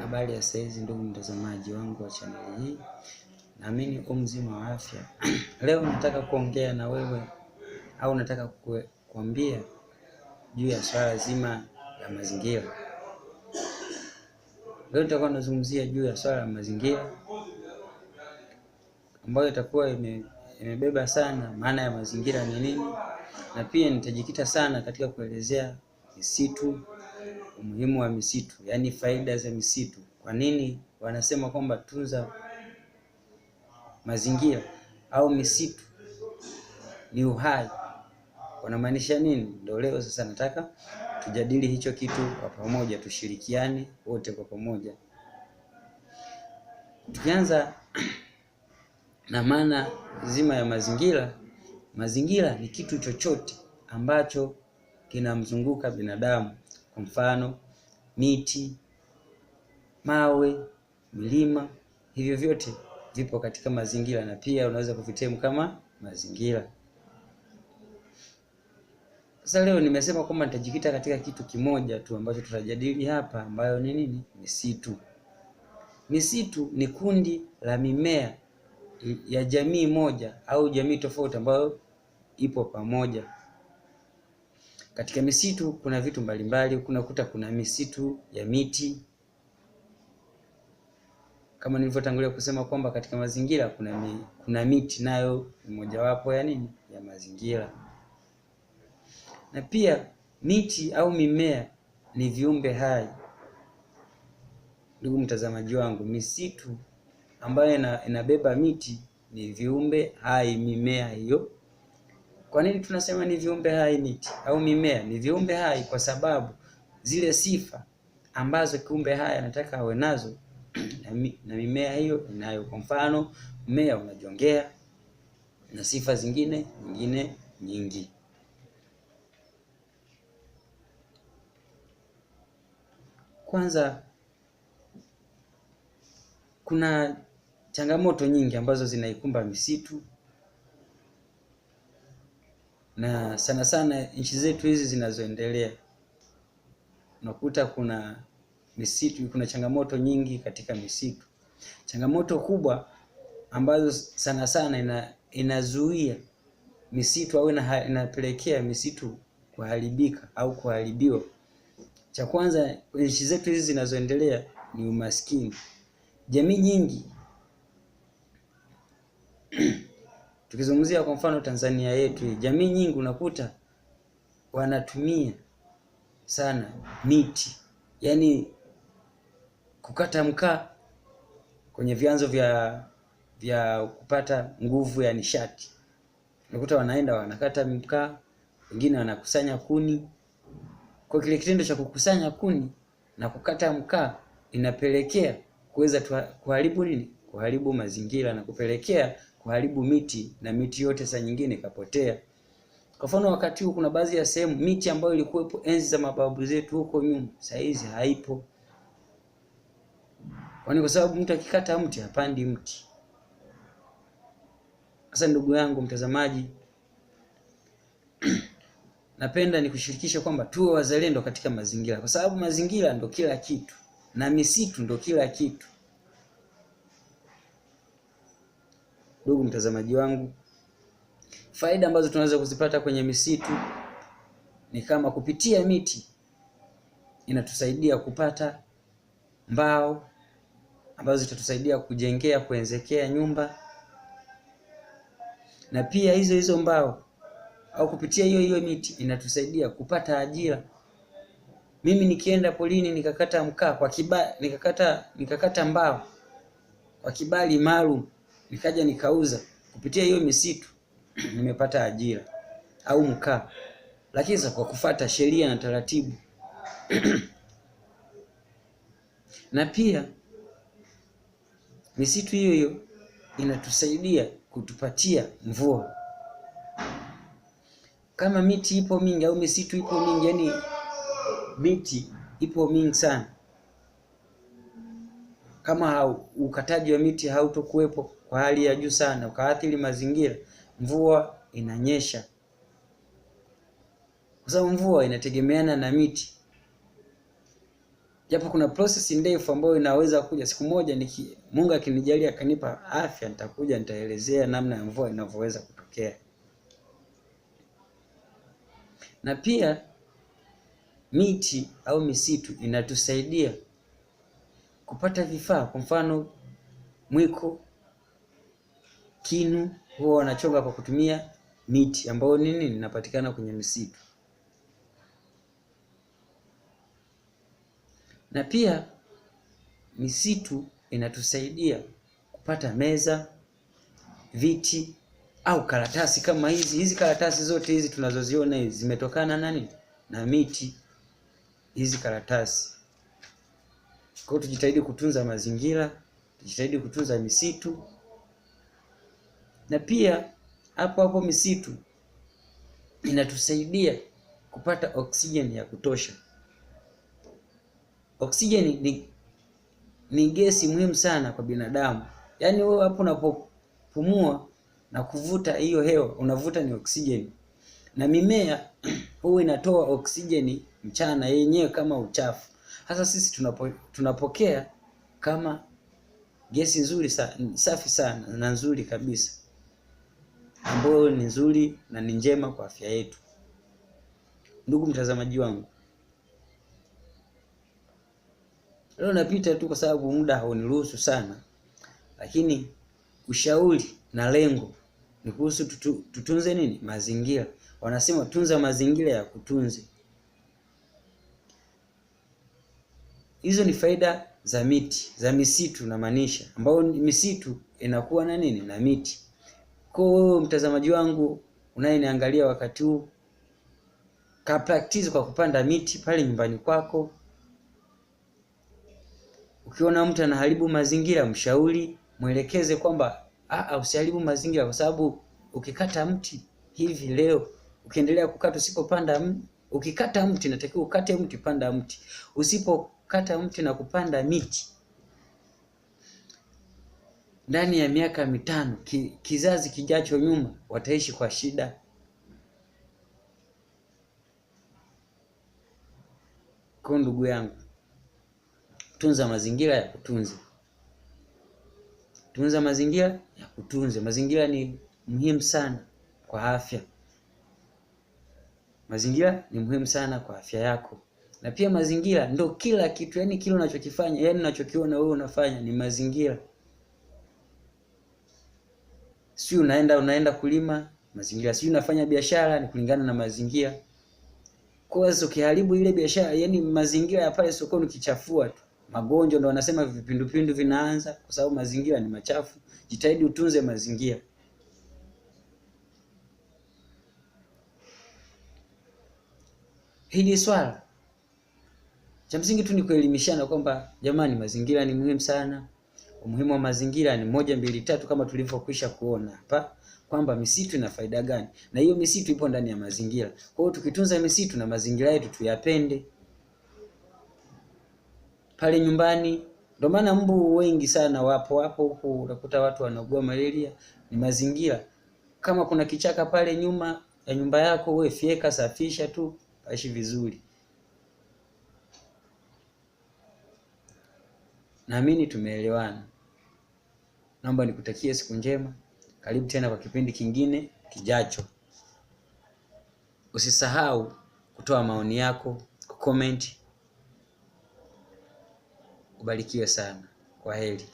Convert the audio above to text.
Habari ya saizi ndugu mtazamaji wangu wa channel hii, naamini uko mzima wa afya. Leo nataka kuongea na wewe au nataka kuambia juu ya swala zima la mazingira. Leo nitakuwa nazungumzia juu ya swala la mazingira ambayo itakuwa imebeba sana maana ya mazingira ni nini, na pia nitajikita sana katika kuelezea misitu, umuhimu wa misitu, yaani faida za misitu. Kwa nini wanasema kwamba tunza mazingira au misitu ni uhai? Wanamaanisha nini? Ndio leo sasa nataka tujadili hicho kitu kwa pamoja, tushirikiane wote kwa pamoja. Tukianza na maana zima ya mazingira. Mazingira ni kitu chochote ambacho kinamzunguka binadamu. Kwa mfano, miti, mawe, milima, hivyo vyote vipo katika mazingira na pia unaweza kuvitemu kama mazingira. Sasa leo nimesema kwamba nitajikita katika kitu kimoja tu ambacho tutajadili hapa, ambayo ni nini? Misitu. Misitu ni kundi la mimea ya jamii moja au jamii tofauti ambayo ipo pamoja. Katika misitu kuna vitu mbalimbali, kuna misitu ya miti. Kama nilivyotangulia kusema kwamba katika mazingira kuna miti, nayo ni mojawapo ya nini? Ya mazingira. Na pia miti au mimea ni viumbe hai. Ndugu mtazamaji wangu, misitu ambayo inabeba miti ni viumbe hai, mimea hiyo. Kwa nini tunasema ni viumbe hai miti au mimea? Ni viumbe hai kwa sababu zile sifa ambazo kiumbe hai anataka awe nazo na mimea hiyo inayo. Kwa mfano, mmea unajongea na sifa zingine nyingi. Kwanza, kuna changamoto nyingi ambazo zinaikumba misitu, na sana sana nchi zetu hizi zinazoendelea unakuta kuna misitu, kuna changamoto nyingi katika misitu. Changamoto kubwa ambazo sana sana inazuia misitu au inapelekea misitu kuharibika au kuharibiwa. Cha kwanza, nchi zetu hizi zinazoendelea ni umaskini. Jamii nyingi tukizungumzia kwa mfano Tanzania yetu, jamii nyingi unakuta wanatumia sana miti, yaani kukata mkaa kwenye vyanzo vya kupata nguvu ya nishati. Unakuta wanaenda wanakata mkaa, wengine wanakusanya kuni. Kwa kile kitendo cha kukusanya kuni na kukata mkaa inapelekea kuweza kuharibu nini? Kuharibu mazingira na kupelekea kuharibu miti, na miti yote saa nyingine ikapotea. Kwa mfano, wakati huu kuna baadhi ya sehemu miti ambayo ilikuwepo enzi za mababu zetu huko nyuma, saa hizi haipo. Kwa sababu mtu akikata mti hapandi mti. Sasa ndugu yangu mtazamaji, napenda nikushirikishe kwamba tuwe wazalendo katika mazingira, kwa sababu mazingira ndo kila kitu na misitu ndo kila kitu. Ndugu mtazamaji wangu, faida ambazo tunaweza kuzipata kwenye misitu ni kama kupitia miti inatusaidia kupata mbao ambazo zitatusaidia kujengea, kuenzekea nyumba, na pia hizo mbao au kupitia hiyo miti inatusaidia kupata ajira. Mimi nikienda polini nikakata mkaa kwa kibali, nikakata mbao kwa kibali maalum, nikaja nikauza, kupitia hiyo misitu nimepata ajira au mkaa, lakini kwa kufuata sheria na taratibu. Na pia misitu hiyo inatusaidia kutupatia mvua. Kama miti ipo mingi au misitu ipo mingi, yani miti ipo mingi sana, kama ukataji wa miti hautokuwepo kwa hali ya juu sana ukaathiri mazingira, mvua inanyesha. Kwa sababu mvua inategemeana na miti. japo kuna process ndefu ambayo inaweza kuja siku moja, Mungu akinijalia akanipa afya, nitakuja nitaelezea namna ya mvua inavyoweza kutokea. Na pia miti au misitu inatusaidia kupata vifaa. Kwa mfano mwiko, kinu huwa wanachonga kwa kutumia miti ambayo nini inapatikana kwenye misitu. Na pia misitu inatusaidia kupata meza, viti au karatasi kama hizi. Hizi karatasi zote hizi tunazoziona hizi zimetokana nani? Na miti. Hizi karatasi. Kwa hiyo tujitahidi kutunza mazingira, tujitahidi kutunza misitu. Na pia hapo misitu inatusaidia kupata oksijeni ya kutosha. Oksijeni ni gesi muhimu sana kwa binadamu. Yaani wewe hapo unapopumua na kuvuta hiyo hewa, unavuta ni oksijeni. Na mimea huwa inatoa oksijeni mchana yenyewe kama uchafu. Hasa sisi tunapokea kama gesi nzuri sana, safi sana na nzuri kabisa, ambayo ni nzuri na ni njema kwa afya yetu. Ndugu mtazamaji wangu, leo napita tu kwa sababu muda hauniruhusu sana, lakini ushauri na lengo ni kuhusu tutunze nini? Mazingira. Wanasema tunza mazingira ya kutunze. Hizo ni faida za miti, za misitu na maanisha, ambao misitu inakuwa na nini? Na miti. Kwa hiyo mtazamaji wangu unayeniangalia wakati huu, ka practice kwa kupanda miti pale nyumbani kwako. Ukiona mtu anaharibu mazingira, mshauri, mwelekeze kwamba usiharibu mazingira, kwa sababu ukikata mti hivi leo, ukiendelea kukata, usipopanda ukikata mti, natakiwa ukate mti, panda mti. Usipokata mti na kupanda miti, ndani ya miaka 5 kizazi kijacho nyuma wataishi kwa shida. Kwa ndugu yangu, tunza mazingira ya kutunze. Tunza mazingira ya kutunze. Mazingira ni muhimu sana kwa afya. Mazingira ni muhimu sana kwa afya yako. Na pia mazingira ndo kila kitu, yani kile unachokifanya, yani unachokiona wewe unafanya ni mazingira. Si unaenda kulima, mazingira. Si unafanya biashara, ni kulingana na mazingira. Kwa hiyo ukiharibu ile biashara, yani mazingira ya pale sokoni ukichafua tu, magonjwa ndo wanasema vipindupindu vinaanza, kwa sababu mazingira ni machafu. Jitahidi utunze mazingira. Hili swala cha msingi tu ni kuelimishana kwamba jamani, mazingira ni muhimu sana. Umuhimu wa mazingira ni 1, 2, 3 kama tulivyokwisha kuona hapa kwamba misitu ina faida gani, na hiyo misitu ipo ndani ya mazingira. Kwa hiyo tukitunza misitu na mazingira yetu tuyapende. Pale nyumbani, ndio maana mbu wengi sana wapo huko, unakuta watu wanaugua malaria, ni mazingira. Kama kuna kichaka pale nyuma ya nyumba yako, wewe fyeka, safisha tu, aishi vizuri. Naamini tumeelewana. Naomba nikutakie siku njema. Karibu tena kwa kipindi kingine kijacho. Usisahau kutoa maoni yako, comment. Ubarikiwe sana. Kwaheri.